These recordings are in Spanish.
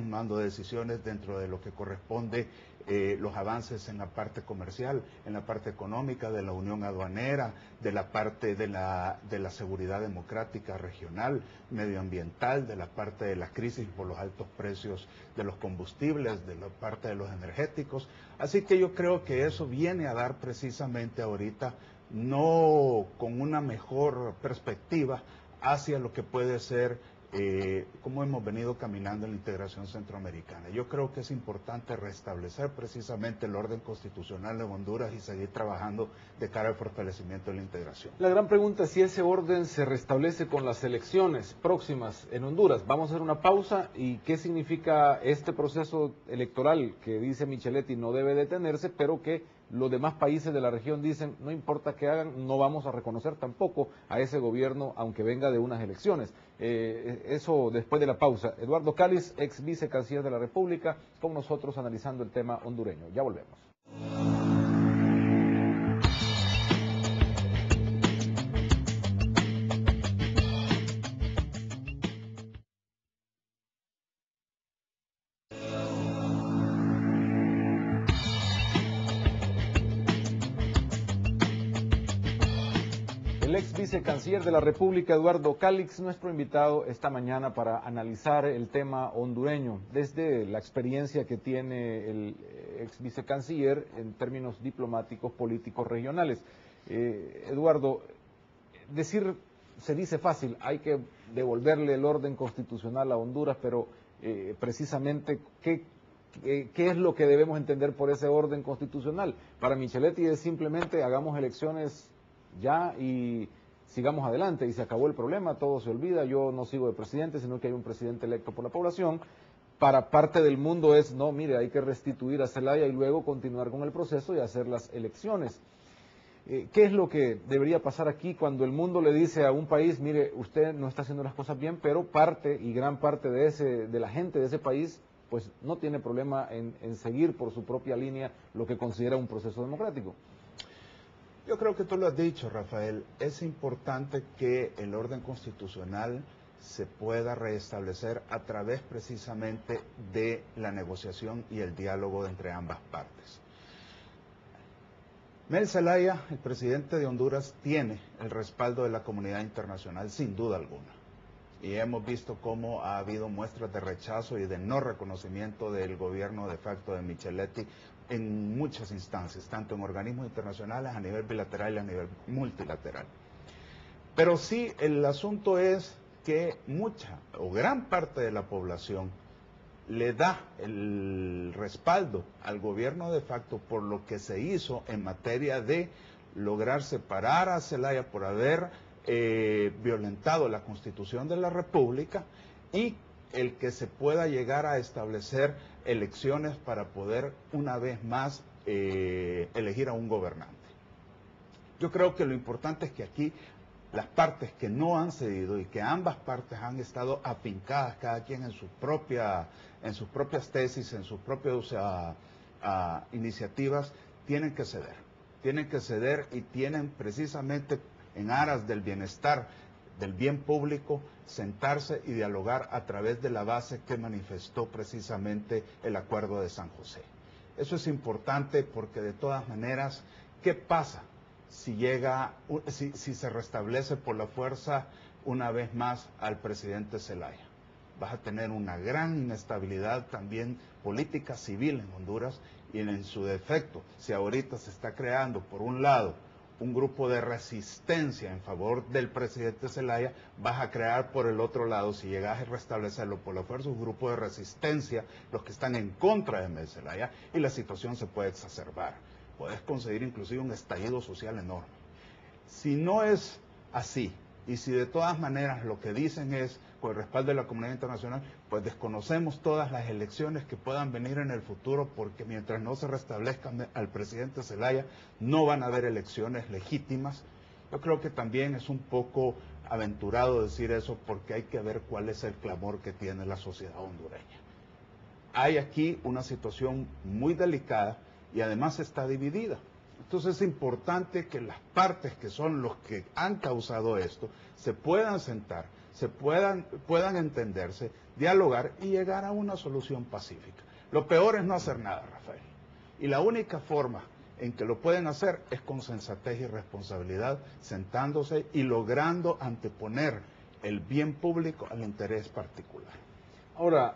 tomando decisiones dentro de lo que corresponde los avances en la parte comercial, en la parte económica, de la unión aduanera, de la parte de la seguridad democrática regional, medioambiental, de la parte de la crisis por los altos precios de los combustibles, de la parte de los energéticos. Así que yo creo que eso viene a dar precisamente ahorita, no con una mejor perspectiva hacia lo que puede ser cómo hemos venido caminando en la integración centroamericana. Yo creo que es importante restablecer precisamente el orden constitucional de Honduras y seguir trabajando de cara al fortalecimiento de la integración. La gran pregunta es si ese orden se restablece con las elecciones próximas en Honduras. Vamos a hacer una pausa y qué significa este proceso electoral que dice Micheletti no debe detenerse, pero que los demás países de la región dicen no importa qué hagan, no vamos a reconocer tampoco a ese gobierno aunque venga de unas elecciones. Eso después de la pausa. Eduardo Cáliz, ex vicecanciller de la República, con nosotros analizando el tema hondureño. Ya volvemos. El ex vicecanciller de la República, Eduardo Cáliz, nuestro invitado esta mañana para analizar el tema hondureño desde la experiencia que tiene el ex vicecanciller en términos diplomáticos, políticos, regionales. Eduardo, se dice fácil, hay que devolverle el orden constitucional a Honduras, pero precisamente, ¿qué es lo que debemos entender por ese orden constitucional? Para Micheletti es simplemente hagamos elecciones ya y sigamos adelante y se acabó el problema, todo se olvida, yo no sigo de presidente, sino que hay un presidente electo por la población. Para parte del mundo es, no, mire, hay que restituir a Zelaya y luego continuar con el proceso y hacer las elecciones. ¿Qué es lo que debería pasar aquí cuando el mundo le dice a un país, mire, usted no está haciendo las cosas bien, pero parte y gran parte de la gente de ese país pues no tiene problema en seguir por su propia línea lo que considera un proceso democrático? Yo creo que tú lo has dicho, Rafael, es importante que el orden constitucional se pueda restablecer a través precisamente de la negociación y el diálogo entre ambas partes. Mel Zelaya, el presidente de Honduras, tiene el respaldo de la comunidad internacional sin duda alguna. Y hemos visto cómo ha habido muestras de rechazo y de no reconocimiento del gobierno de facto de Micheletti en muchas instancias, tanto en organismos internacionales, a nivel bilateral y a nivel multilateral. Pero sí, el asunto es que mucha o gran parte de la población le da el respaldo al gobierno de facto por lo que se hizo en materia de lograr separar a Zelaya por haber violentado la Constitución de la República y el que se pueda llegar a establecer elecciones para poder una vez más elegir a un gobernante. Yo creo que lo importante es que aquí las partes que no han cedido y que ambas partes han estado afincadas, cada quien en sus propias tesis, en sus propias iniciativas, tienen que ceder y tienen precisamente en aras del bienestar, del bien público, sentarse y dialogar a través de la base que manifestó precisamente el Acuerdo de San José. Eso es importante porque de todas maneras, ¿qué pasa si se restablece por la fuerza una vez más al presidente Zelaya? Vas a tener una gran inestabilidad también política civil en Honduras y en su defecto, si ahorita se está creando por un lado un grupo de resistencia en favor del presidente Zelaya, vas a crear por el otro lado, si llegas a restablecerlo por la fuerza, un grupo de resistencia, los que están en contra de Mel Zelaya, y la situación se puede exacerbar. Puedes conseguir inclusive un estallido social enorme. Si no es así, y si de todas maneras lo que dicen es, con el respaldo de la comunidad internacional, pues desconocemos todas las elecciones que puedan venir en el futuro, porque mientras no se restablezcan al presidente Zelaya, no van a haber elecciones legítimas. Yo creo que también es un poco aventurado decir eso, porque hay que ver cuál es el clamor que tiene la sociedad hondureña. Hay aquí una situación muy delicada y además está dividida. Entonces es importante que las partes que son los que han causado esto se puedan sentar, puedan entenderse, dialogar y llegar a una solución pacífica. Lo peor es no hacer nada, Rafael. Y la única forma en que lo pueden hacer es con sensatez y responsabilidad, sentándose y logrando anteponer el bien público al interés particular. Ahora,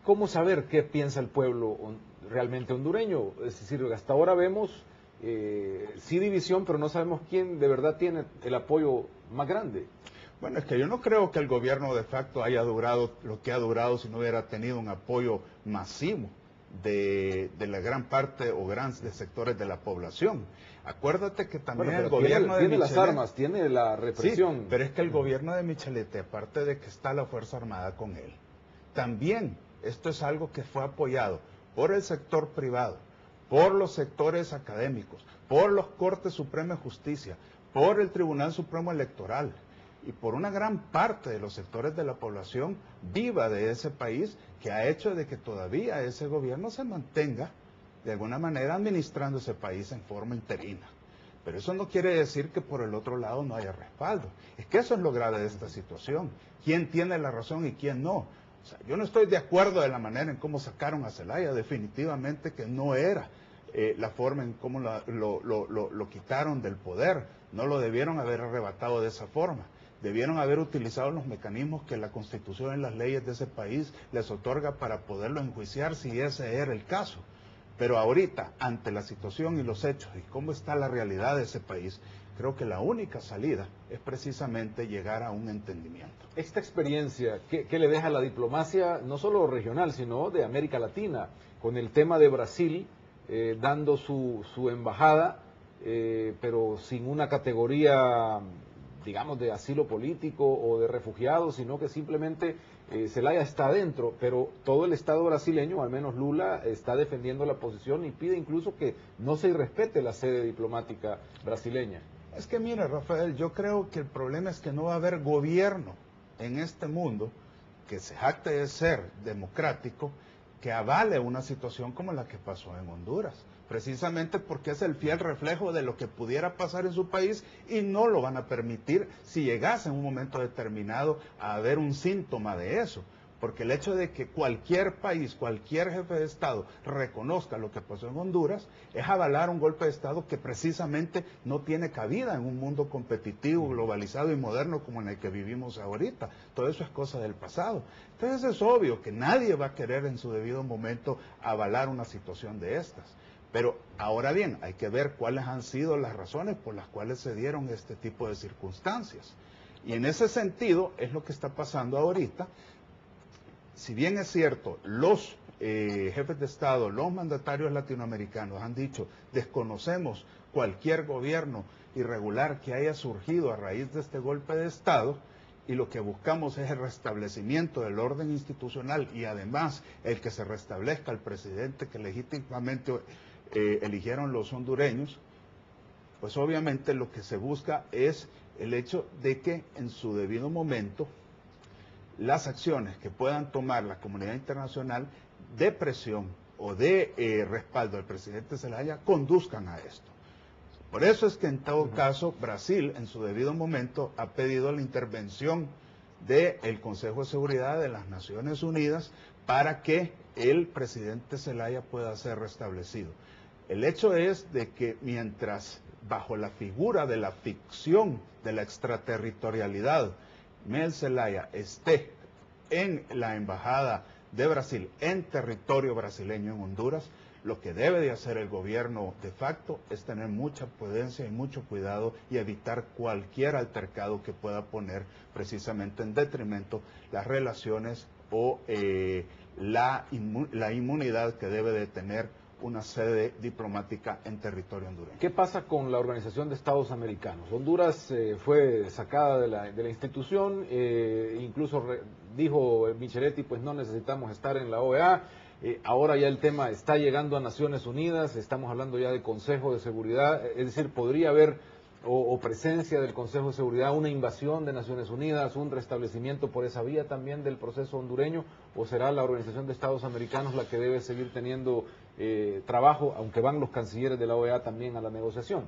¿cómo saber qué piensa el pueblo realmente hondureño? Es decir, hasta ahora vemos sí división, pero no sabemos quién de verdad tiene el apoyo más grande. Bueno, es que yo no creo que el gobierno de facto haya durado lo que ha durado si no hubiera tenido un apoyo masivo de la gran parte o grandes sectores de la población. Acuérdate que también el gobierno tiene las armas, tiene la represión. Sí, pero es que el gobierno de Michelete, aparte de que está la Fuerza Armada con él, también esto es algo que fue apoyado por el sector privado, por los sectores académicos, por los Cortes Suprema de Justicia, por el Tribunal Supremo Electoral y por una gran parte de los sectores de la población viva de ese país, que ha hecho de que todavía ese gobierno se mantenga de alguna manera administrando ese país en forma interina. Pero eso no quiere decir que por el otro lado no haya respaldo. Es que eso es lo grave de esta situación. ¿Quién tiene la razón y quién no? O sea, yo no estoy de acuerdo de la manera en cómo sacaron a Zelaya, definitivamente que no era la forma en cómo lo quitaron del poder. No lo debieron haber arrebatado de esa forma. Debieron haber utilizado los mecanismos que la Constitución y las leyes de ese país les otorga para poderlo enjuiciar si ese era el caso. Pero ahorita, ante la situación y los hechos y cómo está la realidad de ese país, creo que la única salida es precisamente llegar a un entendimiento. Esta experiencia, ¿qué le deja a la diplomacia, no solo regional, sino de América Latina, con el tema de Brasil dando su embajada, pero sin una categoría, digamos, de asilo político o de refugiados, sino que simplemente Zelaya está adentro, pero todo el Estado brasileño, al menos Lula, está defendiendo la posición y pide incluso que no se irrespete la sede diplomática brasileña. Es que mira, Rafael, yo creo que el problema es que no va a haber gobierno en este mundo que se jacte de ser democrático, que avale una situación como la que pasó en Honduras, precisamente porque es el fiel reflejo de lo que pudiera pasar en su país y no lo van a permitir si llegase en un momento determinado a haber un síntoma de eso. Porque el hecho de que cualquier país, cualquier jefe de Estado reconozca lo que pasó en Honduras, es avalar un golpe de Estado que precisamente no tiene cabida en un mundo competitivo, globalizado y moderno como en el que vivimos ahorita. Todo eso es cosa del pasado. Entonces es obvio que nadie va a querer en su debido momento avalar una situación de estas. Pero ahora bien, hay que ver cuáles han sido las razones por las cuales se dieron este tipo de circunstancias. Y en ese sentido es lo que está pasando ahorita. Si bien es cierto, los jefes de Estado, los mandatarios latinoamericanos han dicho, desconocemos cualquier gobierno irregular que haya surgido a raíz de este golpe de Estado, y lo que buscamos es el restablecimiento del orden institucional y además el que se restablezca el presidente que legítimamente eligieron los hondureños, pues obviamente lo que se busca es el hecho de que en su debido momento las acciones que puedan tomar la comunidad internacional de presión o de respaldo al presidente Zelaya conduzcan a esto. Por eso es que en todo caso Brasil en su debido momento ha pedido la intervención del Consejo de Seguridad de las Naciones Unidas para que el presidente Zelaya pueda ser restablecido. El hecho es de que mientras bajo la figura de la ficción de la extraterritorialidad Miguel Zelaya esté en la embajada de Brasil, en territorio brasileño en Honduras, lo que debe de hacer el gobierno de facto es tener mucha prudencia y mucho cuidado y evitar cualquier altercado que pueda poner precisamente en detrimento las relaciones o la inmunidad que debe de tener una sede diplomática en territorio hondureño. ¿Qué pasa con la Organización de Estados Americanos? Honduras fue sacada de la institución, incluso dijo Micheletti, pues no necesitamos estar en la OEA, ahora ya el tema está llegando a Naciones Unidas, estamos hablando ya de Consejo de Seguridad, es decir, podría haber o presencia del Consejo de Seguridad, una invasión de Naciones Unidas, un restablecimiento por esa vía también del proceso hondureño, o será la Organización de Estados Americanos la que debe seguir teniendo trabajo, aunque van los cancilleres de la OEA también a la negociación.